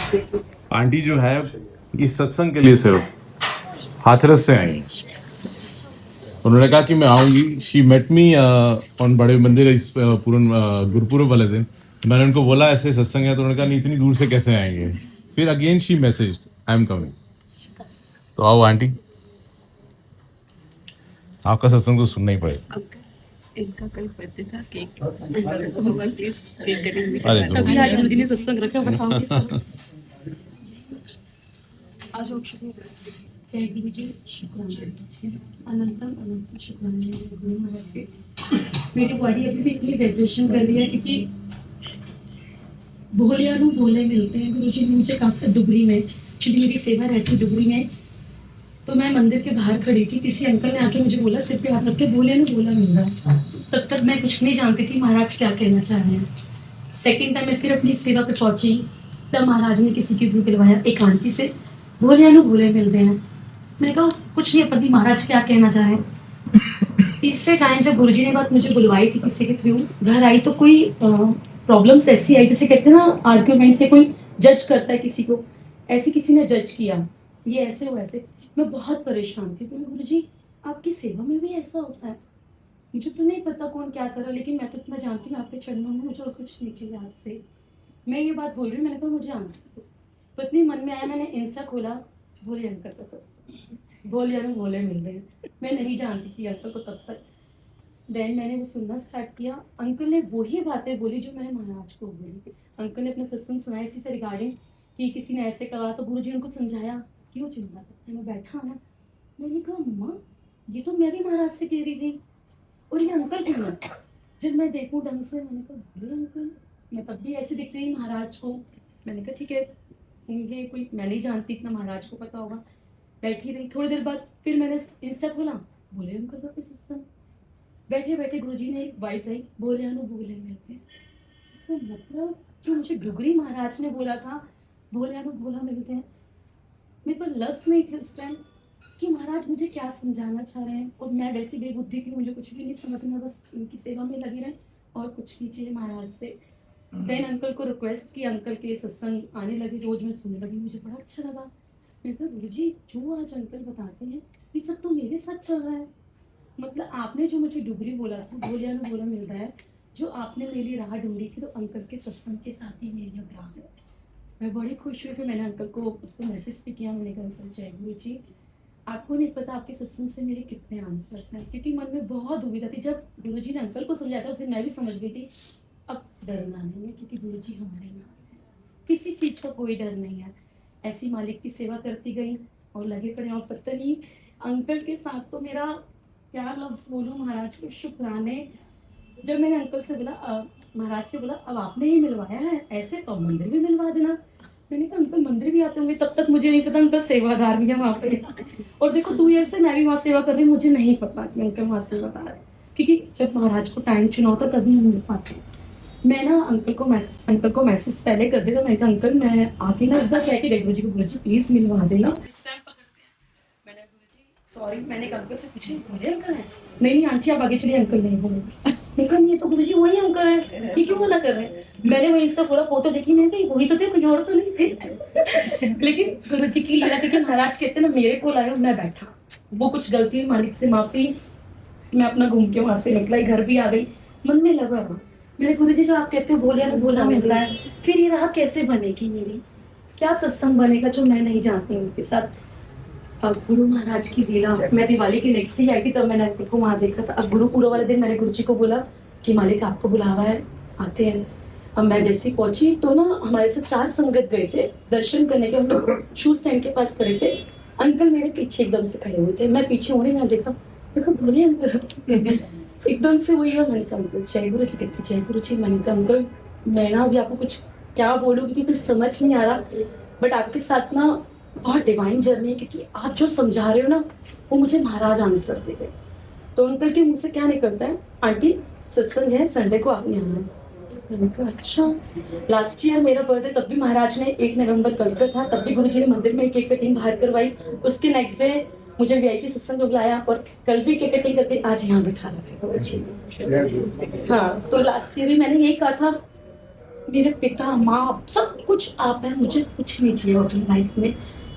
Aunty जो है इस सत्संग के लिए सिर्फ हाथरस से आई। उन्होंने कहा कि मैं आऊंगी। शी मेट मी ऑन बड़े मंदिर इस पूर्ण गुरुपुरब वाले दिन। मैंने उनको बोला ऐसे सत्संग है, तो उन्होंने कहा नहीं इतनी दूर से कैसे आएंगे। फिर again she message I am coming. तो आओ आंटी, आपका सत्संग तो सुनना ही पड़ेगा। इनका कल बर्थडे था, केक भगवान प्लीज केक कटिंग अरे तभी आज गुरुजी ने सत्संग रखा। बताओ किस तरह आज जय गुरु जी, शुक्राना अनंतम अनंत शुक्राना गुरु महाराज के। मेरी बॉडी अभी भी इतनी वाइब्रेशन कर रही है क्योंकि भोलियानु भोले मिलते हैं। गुरु जी ने मुझे कहा था डुगरी में, क्योंकि मेरी सेवा रहती डुगरी में, तो मैं मंदिर के बाहर खड़ी थी। किसी अंकल ने आके मुझे बोला सिर पे हाथ रख के भोलियानु भोला मिल रहा है। तब तक मैं कुछ नहीं जानती थी महाराज क्या कहना चाह रहे हैं। सेकेंड टाइम मैं फिर अपनी सेवा पे पहुंची, तब महाराज ने किसी के थ्रू दिलवाया एक आंटी से, भोलियानु भोले मिलते हैं। मैंने कहा कुछ नहीं पता महाराज क्या कहना चाहे। तीसरे टाइम जब गुरुजी ने बात मुझे बुलवाई थी किसी के थ्रू, घर आई तो कोई प्रॉब्लम्स ऐसी आई जैसे कहते हैं ना आर्ग्यूमेंट से कोई जज करता है किसी को, ऐसे किसी ने जज किया, ये ऐसे हो ऐसे। मैं बहुत परेशान थी। तो गुरुजी आपकी सेवा में भी ऐसा होता है? मुझे तो नहीं पता कौन क्या कर रहा, लेकिन मैं तो इतना जानती हूँ आपके चरणों में, मुझे और कुछ नहीं चाहिए आपसे। मैं ये बात बोल रही हूँ। मैंने कहा मुझे आंसर दो। पत्नी मन में आया, मैंने इंस्टा खोला, भोले अंकल का सत्संग, भोलियानु भोले मिल गए। मैं नहीं जानती थी अंकल को तब तक। देन मैंने वो सुनना स्टार्ट किया। अंकल ने वही बातें बोली जो मैंने महाराज को बोली। अंकल ने अपना सत्संग सुनाया इसी से रिगार्डिंग कि किसी ने ऐसे कहा, तो गुरुजी ने उनको समझाया क्यों चिंता करते हैं। मैं बैठा ना, मैंने कहा मम्मा ये तो मैं भी महाराज से कह रही थी, और ये अंकल कौन है? जब मैं देखूँ ढंग से, मैंने कहा भोले अंकल। मैं तब भी ऐसे दिखते ही महाराज को। मैंने कहा ठीक है, ये कोई मैं नहीं जानती, इतना महाराज को पता होगा। बैठी रही। थोड़ी देर बाद फिर मैंने इंस्टा खोला, भोले अंकल का फिर सत्संग। बैठे बैठे गुरुजी ने एक वाइस आई, भोलियानु भोले मिलते हैं। तो मतलब जो मुझे डुगरी महाराज ने बोला था भोलियानु भोला मिलते हैं, मेरे पास लफ्ज़ नहीं थे उस टाइम कि महाराज मुझे क्या समझाना चाह रहे हैं। और मैं वैसी बेबुद्धि की, मुझे कुछ भी नहीं समझना, बस इनकी सेवा में लगी रहे और कुछ नहीं चाहिए महाराज से। देन अंकल को रिक्वेस्ट की, अंकल के सत्संग आने लगे, रोज मैं सुनने लगी, मुझे बड़ा अच्छा लगा। मैं कहा गुरुजी जो आज अंकल बताते हैं ये सब तो मेरे साथ चल रहा है। मतलब आपने जो मुझे डुगरी बोला था, भोलियानु भोला मिलता है, जो आपने मेरी राह ढूंढी थी, तो अंकल के सत्संग के साथ ही मेरी अब राह है। मैं बड़ी खुश हुई। फिर मैंने अंकल को उसको मैसेज भी किया। मैंने कहा अंकल जय गुरु जी, आपको नहीं पता आपके सत्संग से मेरे कितने आंसर्स हैं, क्योंकि मन में बहुत दुविधा थी। जब गुरुजी ने अंकल को समझाया था, उस दिन मैं भी समझ गई थी अब डरना नहीं है, क्योंकि गुरुजी हमारे नाम है, किसी चीज़ का कोई डर नहीं है। ऐसी मालिक की सेवा करती गई और लगे पड़े। और पता नहीं अंकल के साथ तो मेरा क्या लफ्ज़ बोलूँ महाराज को शुक्राने। जब मैंने अंकल से बोला, महाराज से बोला अब आपने ही मिलवाया है ऐसे, तो मंदिर भी मिलवा देना। मैंने कहा अंकल मंदिर भी आते होंगे, तब तक मुझे नहीं पता अंकल सेवादार भी है वहाँ पे। और देखो 2 ईयर से मैं भी वहाँ सेवा कर रही हूँ, मुझे नहीं पता कि अंकल वहाँ सेवादार है, क्योंकि जब महाराज को टाइम चुना होता तभी हम मिल पाते हैं। मैं ना अंकल को मैसेज पहले कर देता। मैंने कहा अंकल मैं आके ना इस बार कह के गई गुरुजी को, गुरुजी प्लीज मिलवा देना। इस टाइम पकड़ते हैं। मैंने गुरुजी सॉरी, मैंने अंकल से पूछा भोले अंकल है? नहीं आंटी आप आगे चलिए, अंकल नहीं बोले। लेकिन ये तो गुरुजी वही अंकल है, ये क्यों मना कर रहे हैं? मैंने वही इंस्टा खोला, फोटो देखी, मैंने कहा वही तो थे, कोई और तो नहीं थे। लेकिन गुरुजी की लीला थी कि महाराज कहते ना मेरे को लाया, मैं बैठा। वो कुछ गलती हुई, मालिक से माफी। मैं अपना घूम के वहां से निकला, घर भी आ गई। मन में लगा मेरे गुरुजी जो आप कहते हो भोलियानु भोला मिलता है, फिर ये राह कैसे बनेगी मेरी? क्या सत्संग बनेगा जो मैं नहीं जानती हूँ उनके साथ? अब गुरु महाराज की लीला, मैं दिवाली के नेक्स्ट डे आई थी, तब मैंने अंकल को वहाँ देखा था। अब गुरु पूरा वाले दिन मैंने गुरुजी को बोला कि मालिक आपको बुलावा है, आते हैं। अब मैं जैसी पहुंची तो ना हमारे साथ 4 संगत गए थे दर्शन करने के। हम लोग शू स्टैंड के पास खड़े थे, अंकल मेरे पीछे एकदम से खड़े हुए थे। मैं पीछे होने में देखा बोले अंकल एकदम से वही। और मैंने कहा अंकल जय गुरु जी, कहते जय गुरु जी। मैंने कहा अंकल मैं ना अभी आपको कुछ क्या बोलूँ, क्योंकि कुछ समझ नहीं आ रहा, बट आपके साथ ना बहुत डिवाइन जर्नी है, क्योंकि आप जो समझा रहे हो ना वो मुझे महाराज आंसर दे गए। तो अंकल के मुँह से क्या निकलता है, आंटी सत्संग है संडे को आपने आना है। मैंने कहा अच्छा। लास्ट ईयर मेरा बर्थडे, तब भी महाराज ने 1 नवंबर कल का था, तब भी गुरुजी ने मंदिर में केक कटिंग बाहर करवाई। उसके नेक्स्ट डे मुझे वीआईपी सत्संग में बुलाया, और कल भी केक कटिंग करके आज यहाँ बिठा रखा। हाँ, तो लास्ट ईयर भी मैंने यही कहा था मेरे पिता माँ सब कुछ आप हैं, मुझे कुछ नहीं चाहिए अपनी लाइफ में,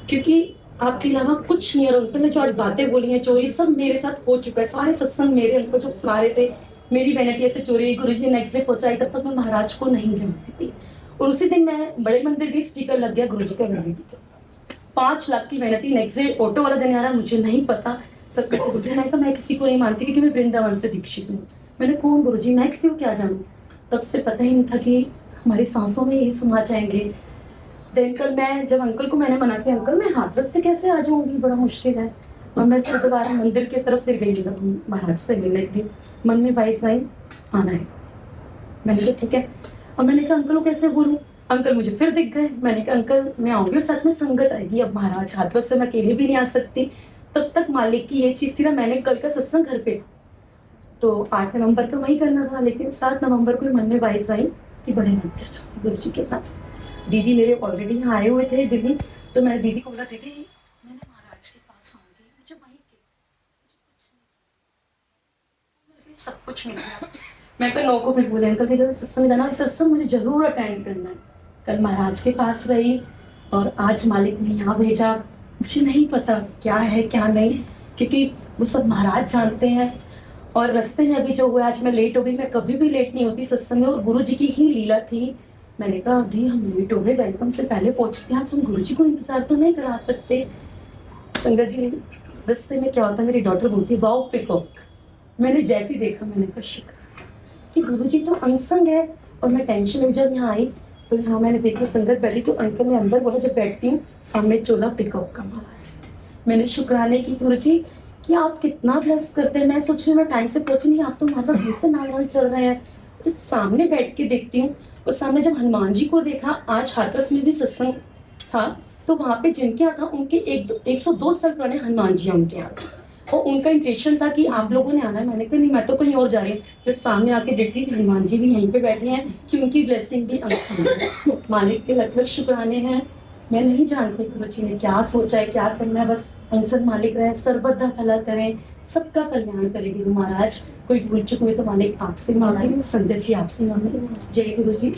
क्योंकि आपके अलावा कुछ नहीं है। और अंकल ने जो आज बातें बोली हैं चोरी, सब मेरे साथ हो चुका है। सारे सत्संग मेरे अंकल जो सुना रहे थे, मेरी वैनिटी ऐसे चोरी हुई, गुरुजी ने नेक्स्ट डे पहुंचाई, तब तक मैं महाराज को नहीं जानती थी। और उसी दिन मैं बड़े मंदिर की स्टिकर लग गया गुरुजी का वैनिटी पे। 5 लाख की वैनिटी, नेक्स्ट डे ऑटो वाला दिन आ रहा, मुझे नहीं पता। सब कहते गुरुजी, मैं कहा मैं किसी को नहीं मानती क्योंकि मैं वृंदावन से दीक्षित हूँ। मैंने कौन गुरुजी, मैं किसी को क्या जानूँ। तब से पता ही नहीं था कि हमारी सांसों में यही समा जाएंगे। अंकल, मैं जब अंकल को मैंने मना किया, अंकल मैं हाथरस से कैसे आ जाऊंगी, बड़ा मुश्किल है। और मैं फिर दोबारा मंदिर की तरफ फिर गई महाराज से मिलने के लिए। मन में वाइफ आई, आना है। मैंने कहा ठीक है। और मैंने कहा अंकल को कैसे बोलूँ। अंकल मुझे फिर दिख गए। मैंने कहा अंकल मैं आऊंगी और साथ में संगत आएगी। अब महाराज हाथरस से मैं अकेले भी नहीं आ सकती। तब तक मालिक की ये चीज़ थी ना, मैंने कल का सत्संग घर पे, तो 8 नवंबर को वही करना था, लेकिन 7 नवंबर को मन में वाइफ आई कि बड़े मंदिर जाऊँ गुरु जी के पास। दीदी मेरे ऑलरेडी यहाँ आए हुए थे दिल्ली, तो मैंने दीदी को बोला दीदी मैंने महाराज के पास आऊँगी, मुझे वहीं के सब कुछ मिल गया। मैं कल 9 को फिर बोले अंकल के सत्संग जाना, सत्संग मुझे जरूर अटेंड करना है। कल महाराज के पास रही और आज मालिक ने यहाँ भेजा। मुझे नहीं पता क्या है क्या नहीं, क्योंकि वो सब महाराज जानते हैं। और रास्ते में अभी जो हुआ, आज मैं लेट हो गई। मैं कभी भी लेट नहीं होती सत्संग में, और गुरु जी की ही लीला थी। मैंने कहा दी हम लेट हो गए, वेलकम से पहले पहुंचते हैं, आज हम गुरु जी को इंतजार तो नहीं करा सकते। संगत जी रास्ते में क्या होता है, मेरी डॉटर बोलती है वाओ पिकॉक। मैंने जैसे देखा मैंने कहा शुक्र कि गुरु जी तो अनसंग है। और मैं टेंशन में जब यहाँ आई तो यहाँ मैंने देखा संगत बैठी, तो अंकल ने अंदर बोला जब बैठती हूँ सामने चोला पिकॉक का महाराज। मैंने शुक्राने की गुरु जी कि आप कितना ब्लेस करते हैं। मैं सोच रही हूँ मैं टाइम से पहुंची नहीं, आप तो मतलब घर से नाल चल रहे हैं। जब सामने बैठ के देखती हूँ, और सामने जब हनुमान जी को देखा, आज हाथरस में भी सत्संग था, तो वहाँ पे जिनके यहाँ था उनके 102 साल पुराने हनुमान जी उनके यहाँ थे। और उनका इंटेंशन था कि आप लोगों ने आना है। मैंने कहा नहीं मैं तो कहीं और जा रही हूँ। जब सामने आके देखती हूँ हनुमान जी भी यहीं पे बैठे हैं कि उनकी ब्लेसिंग भी मालिक के लख लख शुक्राने हैं। मैं नहीं जानती गुरु जी ने क्या सोचा है क्या करना है, बस अनसर मालिक रहे, सर्वदा भला करें, सबका कल्याण करें गुरु महाराज। कोई भूल चुक हुई तो मालिक आपसे मांगे, संगत जी आपसे मांगे। जय गुरु जी।